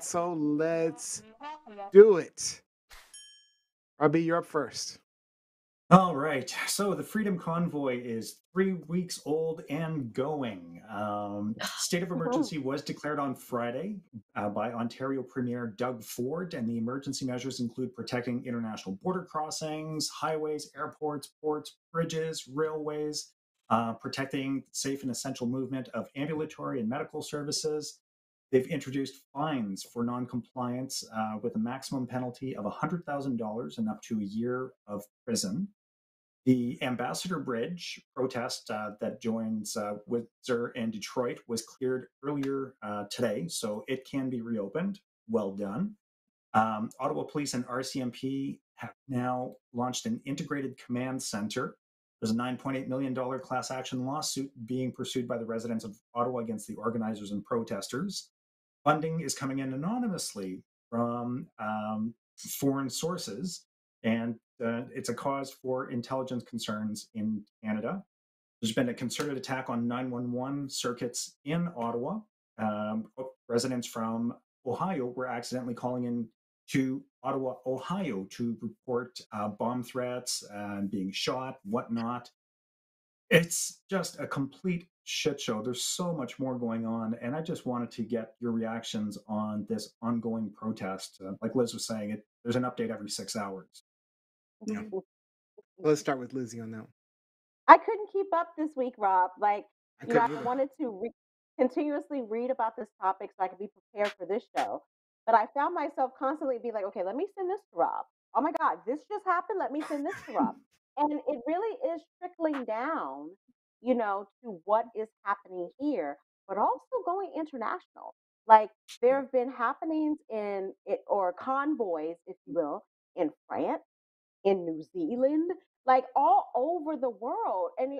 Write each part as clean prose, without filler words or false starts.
So let's do it. Robbie, you're up first. All right. So the Freedom Convoy is 3 weeks old and going. State of emergency was declared on Friday by Ontario Premier Doug Ford, and the emergency measures include protecting international border crossings, highways, airports, ports, bridges, railways, protecting safe and essential movement of ambulatory and medical services. They've introduced fines for noncompliance with a maximum penalty of $100,000 and up to a year of prison. The Ambassador Bridge protest that joins Windsor and Detroit was cleared earlier today, so it can be reopened. Well done. Ottawa Police and RCMP have now launched an integrated command center. There's a $9.8 million class action lawsuit being pursued by the residents of Ottawa against the organizers and protesters. Funding is coming in anonymously from foreign sources, and it's a cause for intelligence concerns in Canada. There's been a concerted attack on 911 circuits in Ottawa. Residents from Ohio were accidentally calling in to Ottawa, Ohio to report bomb threats and being shot, whatnot. It's just a complete shit show. There's so much more going on, and I just wanted to get your reactions on this ongoing protest. Like Liz was saying, there's an update every 6 hours. Yeah. Let's start with Lizzie on that one. I couldn't keep up this week, Rob. Like, I I wanted to continuously read about this topic so I could be prepared for this show. But I found myself constantly being like, okay, let me send this to Rob. Oh my God, this just happened. Let me send this to Rob. And it really is trickling down, to what is happening here, but also going international. Like, there have been happenings or convoys, if you will, in France, in New Zealand, like all over the world. And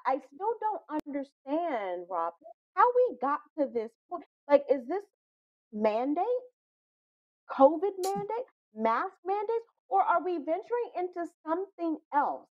I still don't understand, Rob, how we got to this point. Like, is this mandate, COVID mandate, mask mandates, or are we venturing into something else?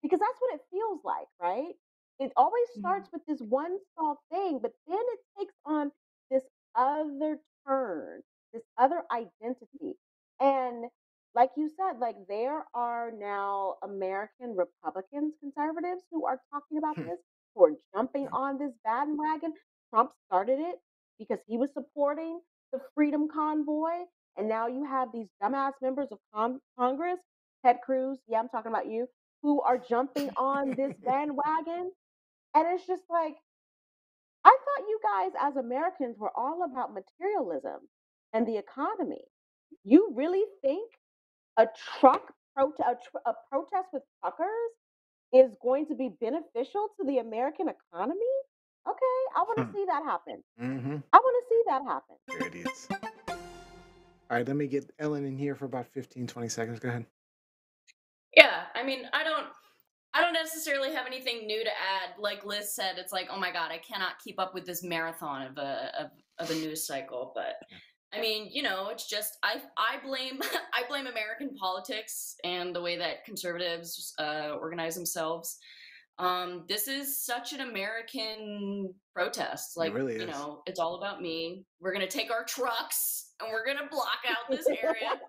Because that's what it feels like, right? It always starts with this one small thing, but then it takes on this other turn, this other identity. And like you said, like there are now American Republicans, conservatives who are talking about this, who are jumping on this bandwagon. Trump started it because he was supporting the Freedom Convoy. And now you have these dumbass members of Congress, Ted Cruz, yeah, I'm talking about you, who are jumping on this bandwagon. And it's just like, I thought you guys as Americans were all about materialism and the economy. You really think a a protest with truckers is going to be beneficial to the American economy? Okay, I want to see that happen. I want to see that happen. There it is. All right, let me get Ellen in here for about 15, 20 seconds. Go ahead. Yeah, I mean, I don't necessarily have anything new to add. Like Liz said, it's like, oh my God, I cannot keep up with this marathon of a news cycle. But I mean, it's just I blame I blame American politics and the way that conservatives organize themselves. This is such an American protest. Like, It really is. it's all about me. We're gonna take our trucks and we're gonna block out this area.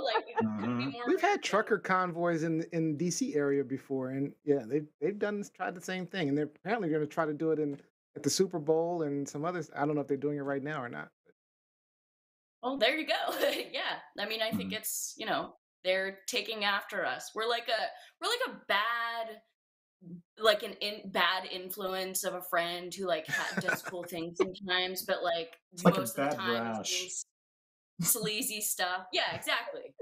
Like it couldn't be more. We've had American. trucker convoys in DC area before, and yeah, they've tried the same thing, and they're apparently going to try to do it at the Super Bowl and some others. I don't know if they're doing it right now or not. Well, there you go. Yeah, I mean, I think it's they're taking after us. We're like a bad. Like bad influence of a friend who like does cool things sometimes, but like most of the time it's sleazy stuff. Yeah, exactly.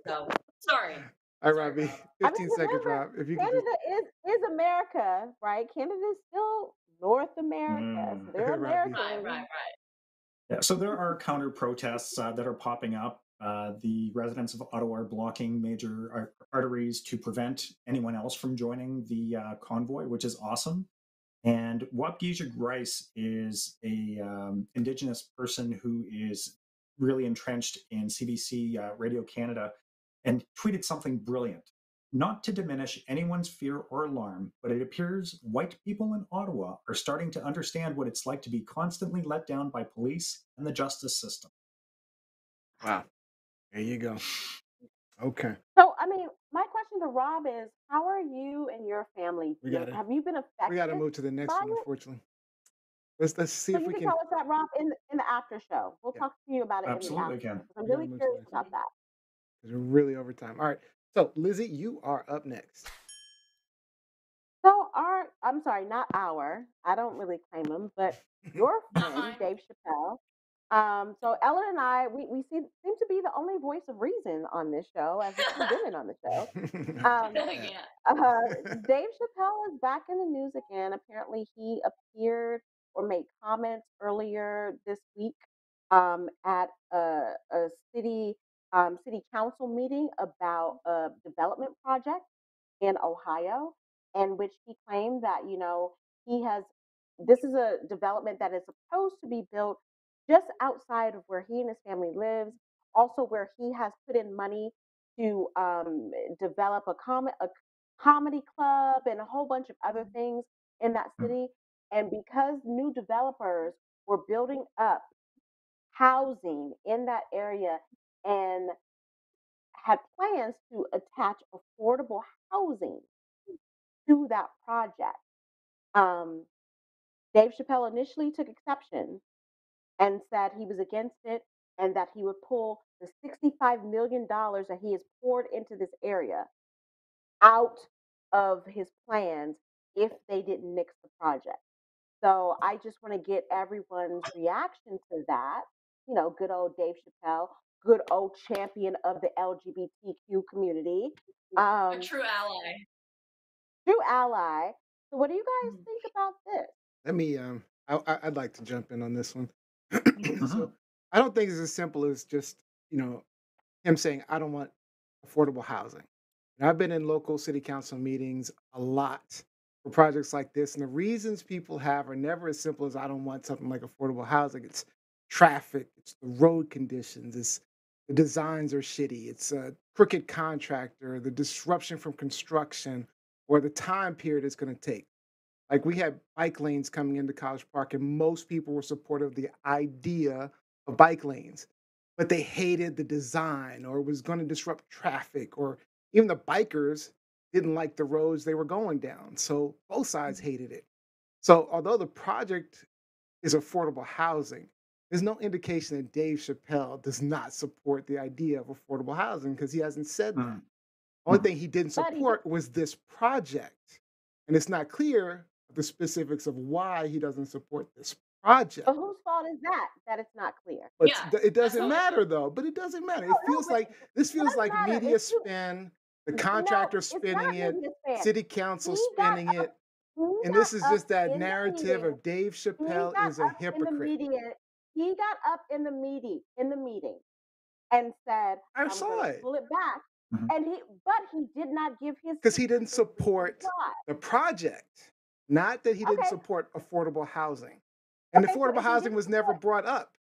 So sorry. All right, Robbie. 15 seconds, Rob. If you Canada is America, right? Canada is still North America. So they're American. Right. Yeah, so there are counter protests that are popping up. The residents of Ottawa are blocking major arteries to prevent anyone else from joining the convoy, which is awesome. And Wapgija Grice is a Indigenous person who is really entrenched in CBC Radio Canada and tweeted something brilliant. Not to diminish anyone's fear or alarm, but it appears white people in Ottawa are starting to understand what it's like to be constantly let down by police and the justice system. Wow. There you go. Okay. So, I mean, my question to Rob is, how are you and your family We feeling? gotta Have you been we gotta affected move to the next by one, it? unfortunately. Let's see So if you we can can. tell us that, Rob, in the after show. We'll Yeah, talk to you about it in the Absolutely after can. show because I'm we gotta really move to the curious next one about that. because we're really over time. All right. So, Lizzie, you are up next. So I'm sorry, not our. I don't really claim him, but your Not friend mine. Dave Chappelle. So Ellen and I, we seem to be the only voice of reason on this show as the two women on the show. Um, Yeah. Yeah. Dave Chappelle is back in the news again. Apparently, he appeared or made comments earlier this week at a city council meeting about a development project in Ohio, in which he claimed that he has this is a development that is supposed to be built just outside of where he and his family lives, also where he has put in money to develop a comedy club and a whole bunch of other things in that Mm. city. And because new developers were building up housing in that area and had plans to attach affordable housing to that project, um, Dave Chappelle initially took exception and said he was against it and that he would pull the $65 million that he has poured into this area out of his plans if they didn't nix the project. So I just want to get everyone's reaction to that. Good old Dave Chappelle, good old champion of the LGBTQ community, A um, true ally. true ally. So what do you guys Mhm. think about this? Let me. I'd like to jump in on this one. Mhm. So, I don't think it's as simple as just you know him saying, I don't want affordable housing. And I've been in local city council meetings a lot for projects like this. And the reasons people have are never as simple as I don't want something like affordable housing. It's traffic, it's the road conditions, it's the designs are shitty, it's a crooked contractor, the disruption from construction, or the time period it's going to take. Like we had bike lanes coming into College Park, and most people were supportive of the idea of bike lanes, but they hated the design or it was going to disrupt traffic, or even the bikers didn't like the roads they were going down. So both sides hated it. So although the project is affordable housing, there's no indication that Dave Chappelle does not support the idea of affordable housing because he hasn't said that. Mm. Only Mhm. thing he didn't But he did. support was this project. And it's not clear the specifics of why he doesn't support this project. But whose fault is that? That it's not clear. But Yeah, it that's doesn't totally matter fine. though. But it doesn't matter. No, It no, feels but like this it feels does like matter. If media you spin, the no, contractor it's not spinning it, media span. city council He got spinning up. it. He And got this is up just that in the narrative meeting. of Dave He Chappelle got is a up in the hypocrite. meeting. He got up in the meeting and said, I "I'm going saw to it pull it back." Mhm. But he did not give his because he didn't specific reasons support why. the project, not that he didn't Okay, support affordable housing. And okay. So affordable if he housing didn't was never support, brought up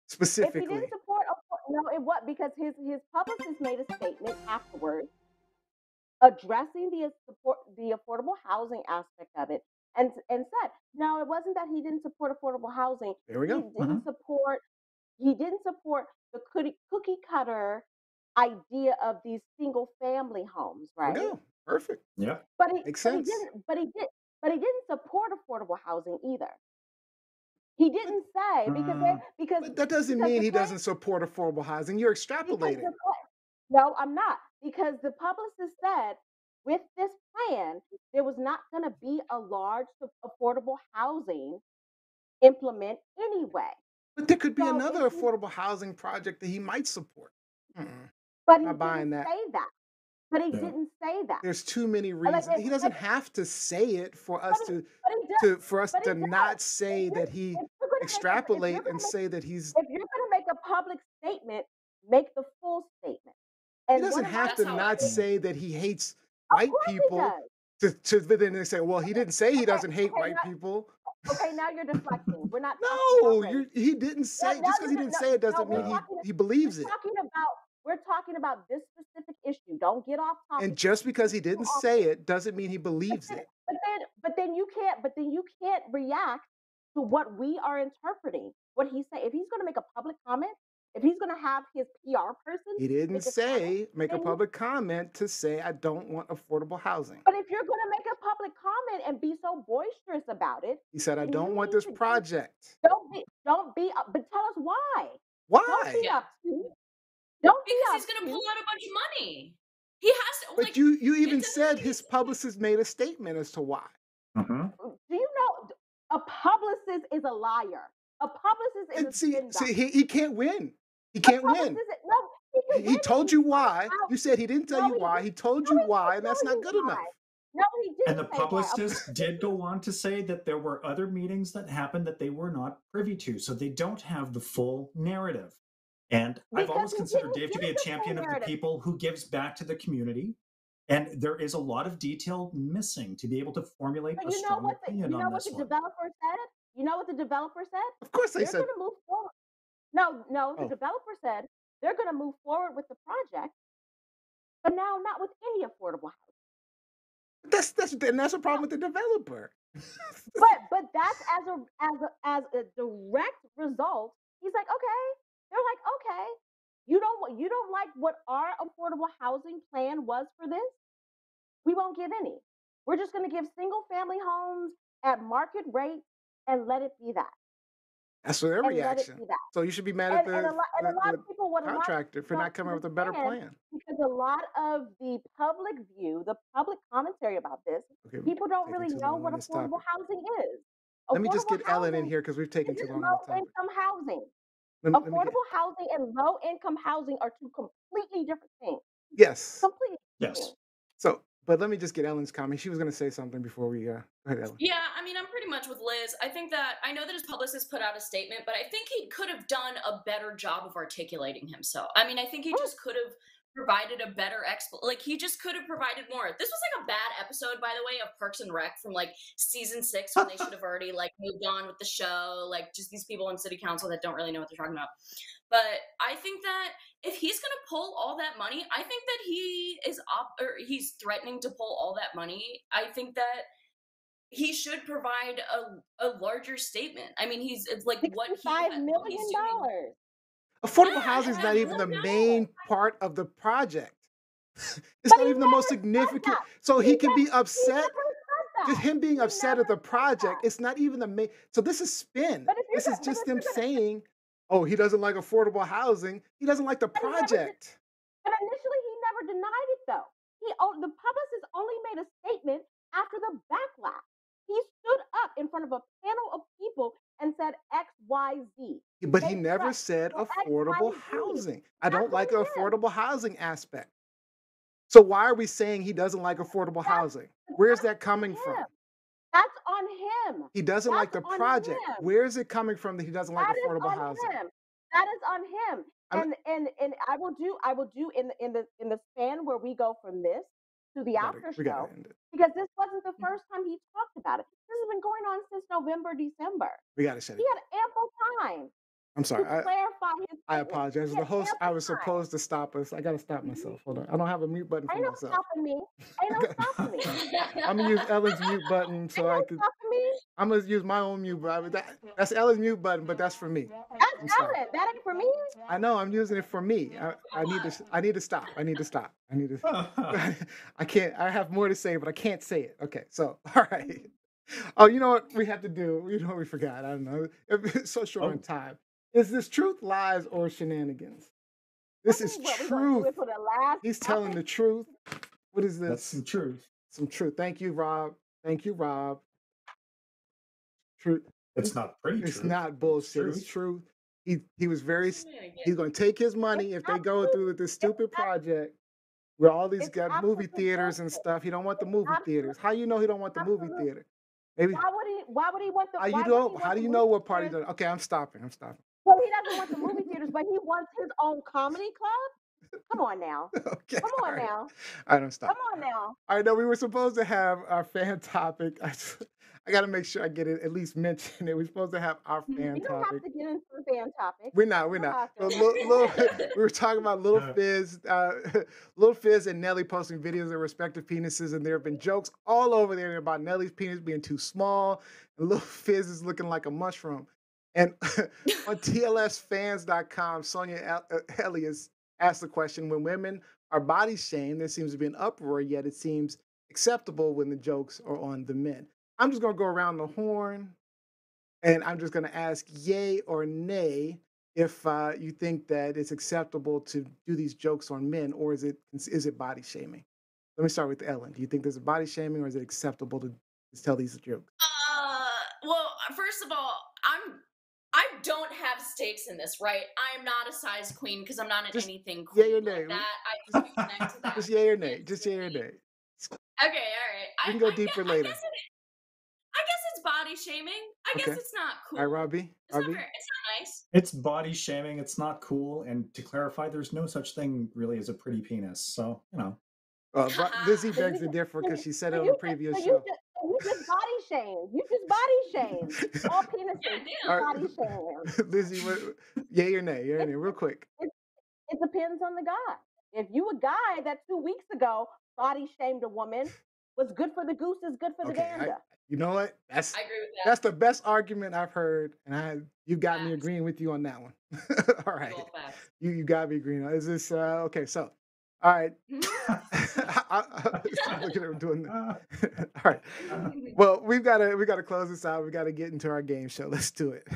if he didn't specifically. support, no, it what? Because his publicist made a statement afterwards addressing the affordable housing aspect of it and said no, it wasn't that he didn't support affordable housing. There we he go. didn't Mhm. support he didn't support the cookie cutter idea of these single family homes, There we right? go. Perfect. Yeah. but he Makes but he sense. didn't but he did but he didn't support affordable housing either. He But didn't say because they Mm. but that doesn't because mean the he claim doesn't support affordable housing. You're because extrapolating. no, I'm not. Because the publicist said with this plan, there was not going to be a large affordable housing implement anyway. But there could be So if another he, affordable housing project that he might support. Mm-mm, but he not didn't buying that. say that. But he Yeah. didn't say that. There's too many Like, reasons. He doesn't have to say it for but us he, to but he does. to for us But he to does. not say that he If you're extrapolate going and to make say that he's if you're going to make a public statement, make the full statement. he And one doesn't of my have That's to how I not specific, feel. Mm. say that he hates of white course he people does. to then they say, well, he Okay, didn't say he okay, doesn't hate okay. white people. Okay, now you're deflecting. We're not talking about No, race. he didn't Now, say now just because you're he didn't no, say it no. doesn't mean We're Yeah. talking. he We're believes it. talking about. We're talking about this specific issue. Don't get off And topic. just because he Too didn't say often. it doesn't mean he But believes then, it. but then you can't. But then you can't react to what we are interpreting. What he's saying. If he's going to make a public comment, if he's going to have his PR person He didn't make a comment, say make a then public comment to say I don't want affordable housing. but if you're going to make a public comment and be so boisterous about it, He said I then don't you want need this to give, project. don't be, but tell us why. Don't Why? be Yeah. obtuse. Don't be Because he's going to pull obtuse. out a bunch of money. He has to, But like, you it even doesn't said make his any publicist made a statement as to why. Mhm. Do you know a publicist is a liar? A publicist is And a spin see, doctor. he can't win. He A can't win. publicist is, no, he can He win if told he you talks why. out. You said he didn't tell No, you he why. didn't. He told No, you he why, didn't and that's tell not you good why. enough. No, he And didn't the say why. A publicist did go on to say that there were other meetings that happened that they were not privy to, so they don't have the full narrative. And I've Because always he considered didn't Dave to give be a the full champion of the narrative. people who gives back to the community. And there is a lot of detail missing to be able to formulate But a strong opinion on this one. developer said? You know what the developer said? Of course they They're said, going to move forward. No, the oh, developer said they're going to move forward with the project, but now not with any affordable housing. that's a problem with the developer. But that's as a direct result. He's like, okay. They're like, okay. You don't like what our affordable housing plan was for this? We won't give any. We're just going to give single family homes at market rate and let it be that. That's their And let it reaction. be that. So you should be mad at And a lot of people, what a lot of contractor people for don't not coming up with a better understand, plan. because a lot of the public view, the public commentary about this, Okay, people don't taking really too know long what on this affordable topic. housing is. Let me just Affordable get Ellen in housing here because we've taken too isn't long on low the topic. income housing. Let me get, Affordable housing and low income housing are two completely different things. yes. Completely different Yes. things. So, but let me just get Ellen's comment. She was going to say something before we go ahead, Ellen. Yeah, I mean, I'm pretty much with Liz. I think that I know that his publicist put out a statement, but I think he could have done a better job of articulating himself. I mean, I think he just could have provided a better like he just could have provided more. This was like a bad episode, by the way, of Parks and Rec from like season 6 when they should have already like moved on with the show. Like just these people in city council that don't really know what they're talking about. But I think that if he's going to pull all that money, I think that he is he's threatening to pull all that money. I think that he should provide a larger statement. I mean, it's like what $65 he's million. doing. Affordable Yeah, housing is yeah, not even no the doubt. main part of the project. It's But not he even the most never said significant. that. So he He can be never upset. said Just that. him being He upset at never the said project, that. it's not even the main. So this is spin. But if you're This is gonna, but just if them you're gonna, saying, oh, he doesn't like affordable housing. He doesn't like the but he never did. project. But initially, he never denied it, though. The publicist only made a statement after the backlash. He stood up in front of a panel of people and said X, Y, Z. But he They never pressed said for X, affordable Y, Z. housing. I That's don't like on the him. affordable housing aspect. So why are we saying he doesn't like affordable housing? Where's that coming from? That's on him. He doesn't like the That's on project. him. Where is it coming from that he doesn't like That is affordable on housing? him. That is on him. I'm- And I will do in the span where we go from this to the after we gotta show, end it. because this wasn't the first time he talked about it. This has been going on since November, December. We gotta shut He it. had ample time I'm to sorry. clarify his I statement. apologize. He The had host, I ample was time. supposed to stop us. I gotta stop myself. Hold on. I don't have a mute button for Ain't no myself. stopping me. Ain't no stopping me. I'm gonna use Ellen's mute button so I Ain't could. no stopping me. I'm gonna use my own mute button. That's Ellen's mute button, but that's for me. I'm That's sorry. Ellen. That ain't for me. I know I'm using it for me. I need to stop. I need to stop. I need to. I can't. I have more to say, but I can't say it. Okay. So all right. Oh, you know what we have to do? You know what we forgot? I don't know. It's so short on time. Is this truth, lies, or shenanigans? This is What we gonna do truth. it for the last He's telling the truth. What is this? That's the truth. Some truth. Thank you, Rob. Thank you, Rob. Truth. It's not pretty It's truth. not bullshit. It's truth. He was very. He's going to take his money if they go through with this stupid project where all these It's got movie absolute theaters and bullshit. stuff. He don't want the movie Absolute- theaters. How you know he don't want the movie absolute. theater? Maybe. Why would he want the? How you why would he know? want How the do you know movie what party? theaters? Okay, I'm stopping. I'm stopping. Well, he doesn't want the movie theaters, but he wants his own comedy club. Come on now. Okay. Come on now. All right, I'm stopping. Come on now. All right, no, we were supposed to have our fan topic. I got to make sure I get it at least mentioned. We're supposed to have our fan You don't topic. have to get into the fan topic. We're not. You We're don't not. have So to. we were talking about Little Fizz, Little Fizz and Nelly posting videos of their respective penises, and there have been jokes all over there about Nelly's penis being too small, and Little Fizz is looking like a mushroom. And on TLSfans.com, Sonia Elias asked the question: when women are body shamed, there seems to be an uproar, yet it seems acceptable when the jokes are on the men. I'm just going to go around the horn and I'm just going to ask yay or nay if you think that it's acceptable to do these jokes on men, or is it body shaming? Let me start with Ellen. Do you think there's a body shaming, or is it acceptable to just tell these jokes? Well, first of all, I don't have stakes in this, right? I am not a size queen because I'm not in Just anything yay or queen nay. like that. I do connect to that. Just yay or nay. Just It's yay or nay. okay, all right. We can go deeper I later. guess I guess it's body shaming. I guess Okay. it's not All right, cool. Robbie. It's not Robbie. fair. It's not nice. It's body shaming. It's not cool. And to clarify, there's no such thing really as a pretty penis. So, you know. Lizzie So begs you to just, differ so because you, she said it so on the you just, previous so show. you just body shame. You just body shame. All penises. You Yeah, All just right, body shame. Lizzie, yay or nay? Yay or It, nay? Real quick. it, it depends on the guy. If you a guy that 2 weeks ago body shamed a woman, what's good for the goose is good for the Okay, gander. you know what? I agree with That's that. the best argument I've heard, and you got me Facts. agreeing with you on that one. All right, Big ol' facts. you got me agreeing. Is this okay? So, all right. Look at him doing. All right. Well, we gotta close this out. We gotta get into our game show. Let's do it.